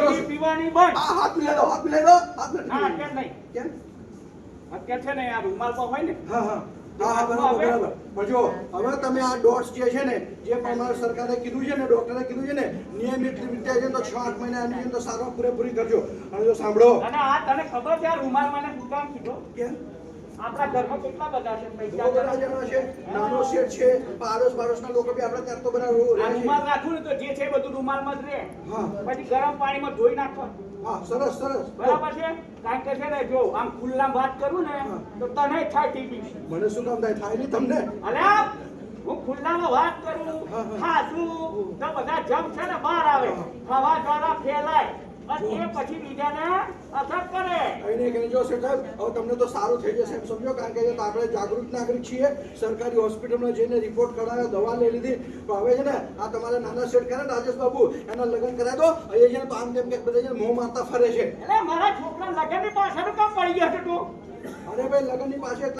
ખાવાની પીવાની બંધ. હાથ મિલાઈ દો, હાથ મિલાઈ દો, હાથ મિલાઈ દો. ના અત્યારે નહીં, કેમ? અત્યારે છે ને આ રૂમાલ પર હોય ને હા હા હા બરાબર બરાબર. પણ જો હવે તમે આ ડોટ્સ જે છે ને જે પ્રમાણે સરકારે કીધું છે ને ડોક્ટરે કીધું છે ને નિયમિત રીતે છે તો 6-8 મહિના એની અંદર સારવાર પૂરેપૂરી કરજો. અને જો સાંભળો અને આ તને ખબર છે આ રૂમાલ મને શું કામ કીધો? કેમ આપણા ઘરમાં કેટલા બધા છે બહુ પૈસા બધા જણા છે, નાનો શેઠ છે, પાડોશના લોકો બી આપણે ત્યાં તો બધા આ રૂમાલ રાખું ને તો જે છે એ બધું રૂમાલમાં જ રહે. હા પછી ગરમ પાણીમાં ધોઈ નાખો. હા સરસ સરસ. બરાબર છે? કારણ કે છે ને જો આમ ખુલ્લામાં વાત કરું ને તો તને થાય ટીબી. મને શું કામ થાય નહીં તમને? અલ્યા હું ખુલ્લામાં વાત કરું ખાધું તો બધા જમ છે ને બહાર આવે, હવા દ્વારા ફેલાય અને એ પછી બીજાને અસર કરે. એને કઈ જો શેઠ સાહેબ હવે તમને તો સારું થઈ જશે એમ સમજો. કારણ કે આપણે જાગૃત નાગરિક છીએ, સરકારી હોસ્પિટલમાં જઈને રિપોર્ટ કરાવ્યો, દવા લઈ લીધી. તો હવે છે ને આ તમારે નાના શેઠ કરે રાજેશ બાબુ એના લગ્ન કરાવી દો. અહીંયા છે ને તો આમ તેમ કે બધા છે ને મોં મારતા ફરે છે. એટલે મારા છોકરા લગનની પાછળ કામ પડી ગયા છે તું? અરે ભાઈ લગ્નની પાસે